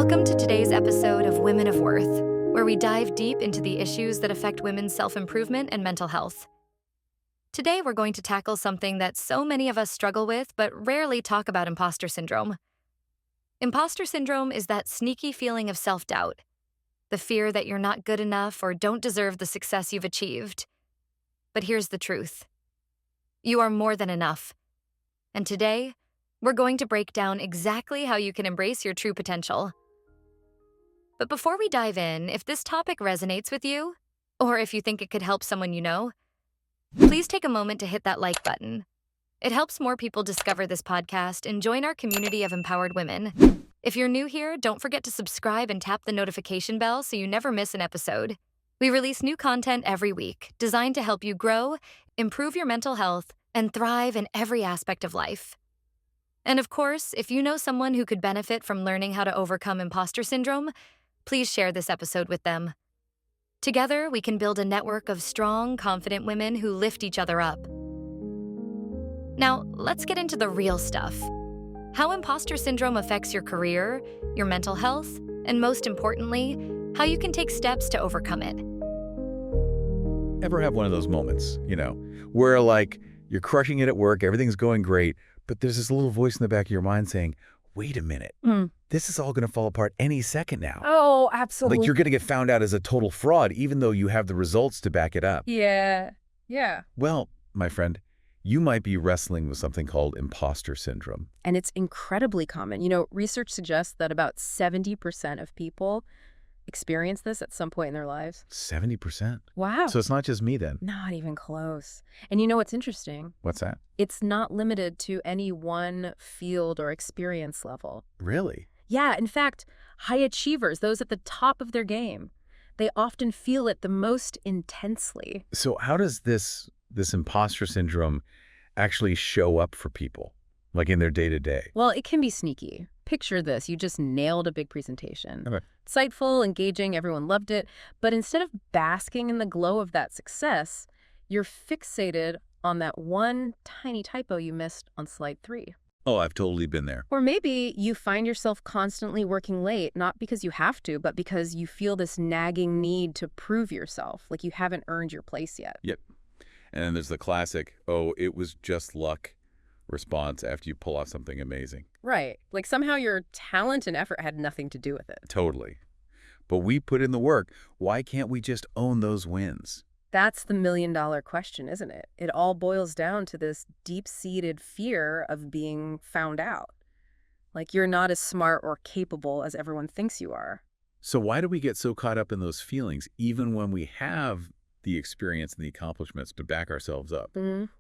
Welcome to today's episode of Women of Worth, where we dive deep into the issues that affect women's self-improvement and mental health. Today, we're going to tackle something that so many of us struggle with but rarely talk about: imposter syndrome. Imposter syndrome is that sneaky feeling of self-doubt, the fear that you're not good enough or don't deserve the success you've achieved. But here's the truth. You are more than enough. And today, we're going to break down exactly how you can embrace your true potential. But before we dive in, if this topic resonates with you, or if you think it could help someone you know, please take a moment to hit that like button. It helps more people discover this podcast and join our community of empowered women. If you're new here, don't forget to subscribe and tap the notification bell so you never miss an episode. We release new content every week, designed to help you grow, improve your mental health, and thrive in every aspect of life. And of course, if you know someone who could benefit from learning how to overcome imposter syndrome, please share this episode with them. Together, we can build a network of strong, confident women who lift each other up. Now, let's get into the real stuff. How imposter syndrome affects your career, your mental health, and most importantly, how you can take steps to overcome it. Ever have one of those moments, where you're crushing it at work, everything's going great, but there's this little voice in the back of your mind saying, wait a minute, this is all going to fall apart any second now. Oh, absolutely. Like you're going to get found out as a total fraud, even though you have the results to back it up. Yeah. Well, my friend, you might be wrestling with something called imposter syndrome. And it's incredibly common. Research suggests that about 70% of people experience this at some point in their lives. 70%? Wow. So it's not just me then? Not even close. And you know what's interesting? What's that? It's not limited to any one field or experience level. Really? Yeah, in fact, high achievers, those at the top of their game, they often feel it the most intensely. So how does this imposter syndrome actually show up for people, like in their day-to-day? Well, it can be sneaky. Picture this. You just nailed a big presentation. Okay. Insightful, engaging, everyone loved it. But instead of basking in the glow of that success, you're fixated on that one tiny typo you missed on slide 3. Oh, I've totally been there. Or maybe you find yourself constantly working late, not because you have to, but because you feel this nagging need to prove yourself, like you haven't earned your place yet. Yep. And then there's the classic, oh, it was just luck response after you pull off something amazing. Right. Like somehow your talent and effort had nothing to do with it. Totally. But we put in the work. Why can't we just own those wins? That's the million-dollar question, isn't it? It all boils down to this deep-seated fear of being found out. Like you're not as smart or capable as everyone thinks you are. So why do we get so caught up in those feelings, even when we have the experience and the accomplishments to back ourselves up?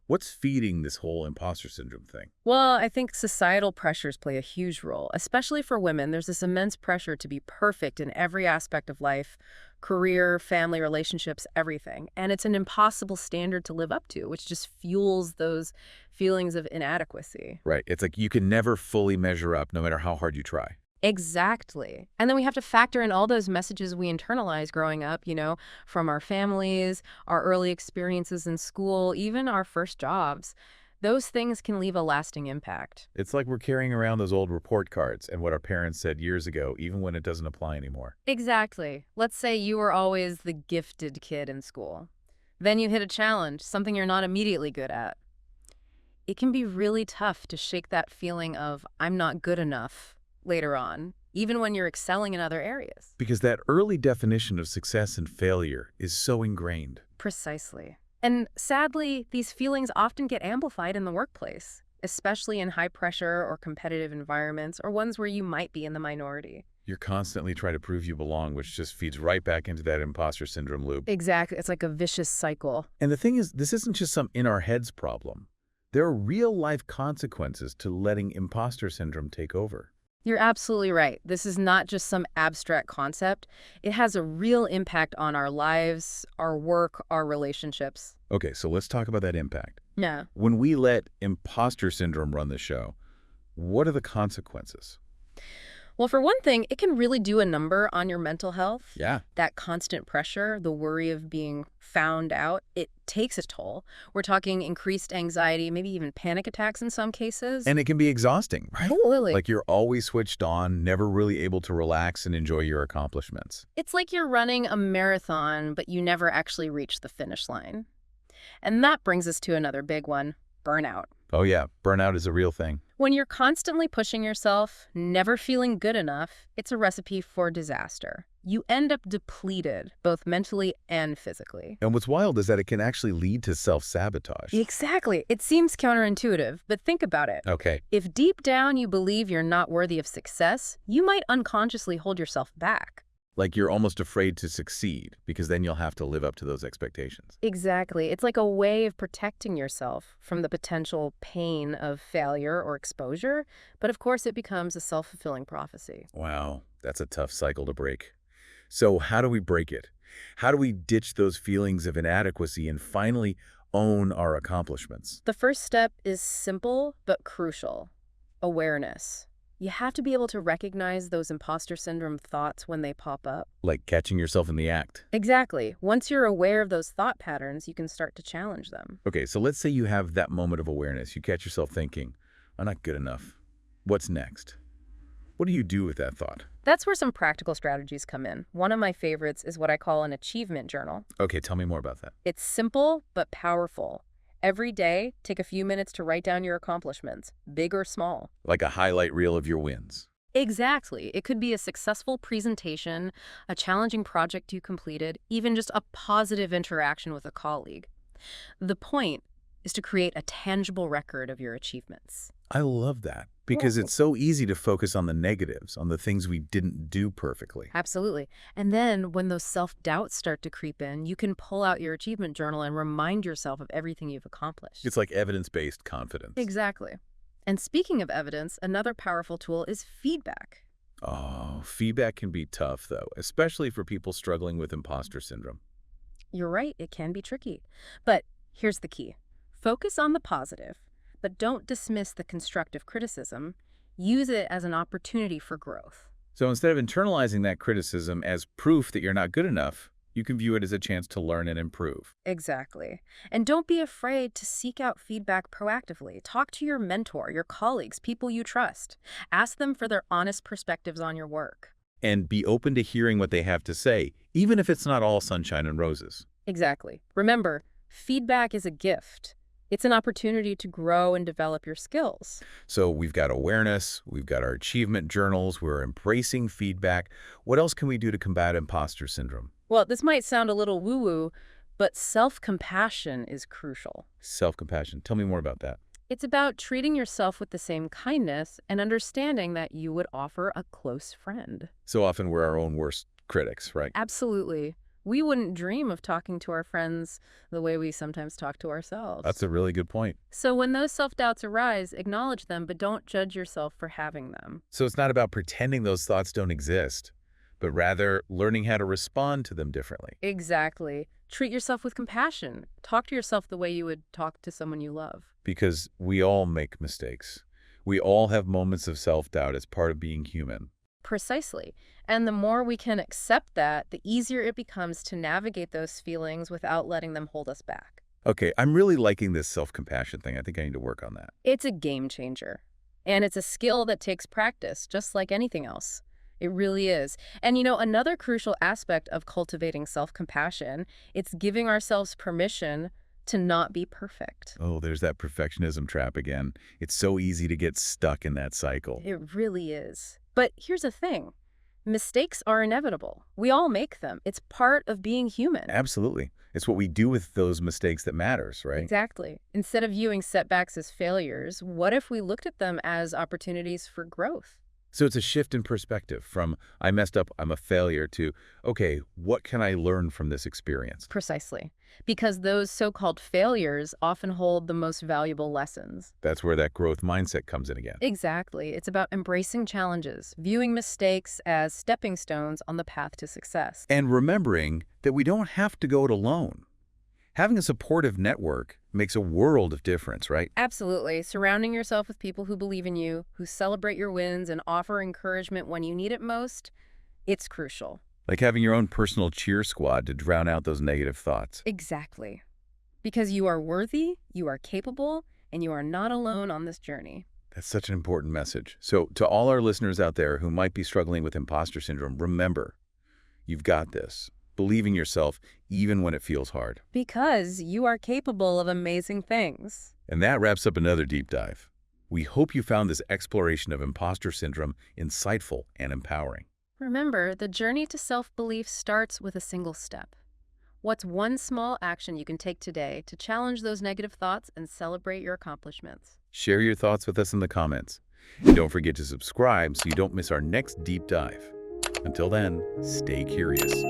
What's feeding this whole imposter syndrome thing? Well, I think societal pressures play a huge role, especially for women. There's this immense pressure to be perfect in every aspect of life, career, family, relationships, everything. And it's an impossible standard to live up to, which just fuels those feelings of inadequacy. Right. It's like you can never fully measure up no matter how hard you try. Exactly. And then we have to factor in all those messages we internalize growing up, from our families, our early experiences in school, even our first jobs. Those things can leave a lasting impact. It's like we're carrying around those old report cards and what our parents said years ago, even when it doesn't apply anymore. Exactly. Let's say you were always the gifted kid in school. Then you hit a challenge, something you're not immediately good at. It can be really tough to shake that feeling of, I'm not good enough, later on, even when you're excelling in other areas. Because that early definition of success and failure is so ingrained. Precisely. And sadly, these feelings often get amplified in the workplace, especially in high-pressure or competitive environments or ones where you might be in the minority. You're constantly trying to prove you belong, which just feeds right back into that imposter syndrome loop. Exactly. It's like a vicious cycle. And the thing is, this isn't just some in-our-heads problem. There are real-life consequences to letting imposter syndrome take over. You're absolutely right. This is not just some abstract concept. It has a real impact on our lives, our work, our relationships. Okay, so let's talk about that impact. Yeah. When we let imposter syndrome run the show, what are the consequences? Well, for one thing, it can really do a number on your mental health. Yeah. That constant pressure, the worry of being found out, it takes a toll. We're talking increased anxiety, maybe even panic attacks in some cases. And it can be exhausting, right? Absolutely. Like you're always switched on, never really able to relax and enjoy your accomplishments. It's like you're running a marathon, but you never actually reach the finish line. And that brings us to another big one, burnout. Oh yeah, burnout is a real thing. When you're constantly pushing yourself, never feeling good enough, it's a recipe for disaster. You end up depleted, both mentally and physically. And what's wild is that it can actually lead to self-sabotage. Exactly. It seems counterintuitive, but think about it. Okay. If deep down you believe you're not worthy of success, you might unconsciously hold yourself back. Like you're almost afraid to succeed because then you'll have to live up to those expectations. Exactly. It's like a way of protecting yourself from the potential pain of failure or exposure, but of course it becomes a self-fulfilling prophecy. Wow, that's a tough cycle to break. So how do we break it? How do we ditch those feelings of inadequacy and finally own our accomplishments? The first step is simple but crucial: awareness. You have to be able to recognize those imposter syndrome thoughts when they pop up. Like catching yourself in the act. Exactly. Once you're aware of those thought patterns, you can start to challenge them. Okay, so let's say you have that moment of awareness. You catch yourself thinking, I'm not good enough. What's next? What do you do with that thought? That's where some practical strategies come in. One of my favorites is what I call an achievement journal. Okay, tell me more about that. It's simple but powerful. Every day, take a few minutes to write down your accomplishments, big or small. Like a highlight reel of your wins. Exactly. It could be a successful presentation, a challenging project you completed, even just a positive interaction with a colleague. The point is to create a tangible record of your achievements. I love that because it's so easy to focus on the negatives, on the things we didn't do perfectly. Absolutely. And then when those self-doubts start to creep in, you can pull out your achievement journal and remind yourself of everything you've accomplished. It's like evidence-based confidence. Exactly. And speaking of evidence, another powerful tool is feedback. Oh, feedback can be tough, though, especially for people struggling with imposter syndrome. You're right, it can be tricky. But here's the key. Focus on the positive, but don't dismiss the constructive criticism. Use it as an opportunity for growth. So instead of internalizing that criticism as proof that you're not good enough, you can view it as a chance to learn and improve. Exactly. And don't be afraid to seek out feedback proactively. Talk to your mentor, your colleagues, people you trust. Ask them for their honest perspectives on your work. And be open to hearing what they have to say, even if it's not all sunshine and roses. Exactly. Remember, feedback is a gift. It's an opportunity to grow and develop your skills. So we've got awareness, we've got our achievement journals, we're embracing feedback. What else can we do to combat imposter syndrome? Well, this might sound a little woo-woo, but self-compassion is crucial. Self-compassion. Tell me more about that. It's about treating yourself with the same kindness and understanding that you would offer a close friend. So often we're our own worst critics, right? Absolutely. We wouldn't dream of talking to our friends the way we sometimes talk to ourselves. That's a really good point. So when those self-doubts arise, acknowledge them, but don't judge yourself for having them. So it's not about pretending those thoughts don't exist, but rather learning how to respond to them differently. Exactly. Treat yourself with compassion. Talk to yourself the way you would talk to someone you love. Because we all make mistakes. We all have moments of self-doubt as part of being human. Precisely. And the more we can accept that, the easier it becomes to navigate those feelings without letting them hold us back. Okay, I'm really liking this self-compassion thing. I think I need to work on that. It's a game changer. And it's a skill that takes practice, just like anything else. It really is. And you know, another crucial aspect of cultivating self-compassion, it's giving ourselves permission to not be perfect. Oh, there's that perfectionism trap again. It's so easy to get stuck in that cycle. It really is. But here's the thing. Mistakes are inevitable. We all make them. It's part of being human. Absolutely. It's what we do with those mistakes that matters, right? Exactly. Instead of viewing setbacks as failures, what if we looked at them as opportunities for growth? So it's a shift in perspective from I messed up, I'm a failure to, okay, what can I learn from this experience? Precisely. Because those so-called failures often hold the most valuable lessons. That's where that growth mindset comes in again. Exactly. It's about embracing challenges, viewing mistakes as stepping stones on the path to success. And remembering that we don't have to go it alone. Having a supportive network, makes a world of difference, right? Absolutely. Surrounding yourself with people who believe in you, who celebrate your wins and offer encouragement when you need it most, it's crucial. Like having your own personal cheer squad to drown out those negative thoughts. Exactly. Because you are worthy, you are capable, and you are not alone on this journey. That's such an important message. So to all our listeners out there who might be struggling with imposter syndrome, remember, you've got this. Believe in yourself even when it feels hard. Because you are capable of amazing things. And that wraps up another deep dive. We hope you found this exploration of imposter syndrome insightful and empowering. Remember, the journey to self-belief starts with a single step. What's one small action you can take today to challenge those negative thoughts and celebrate your accomplishments? Share your thoughts with us in the comments. And don't forget to subscribe so you don't miss our next deep dive. Until then, stay curious.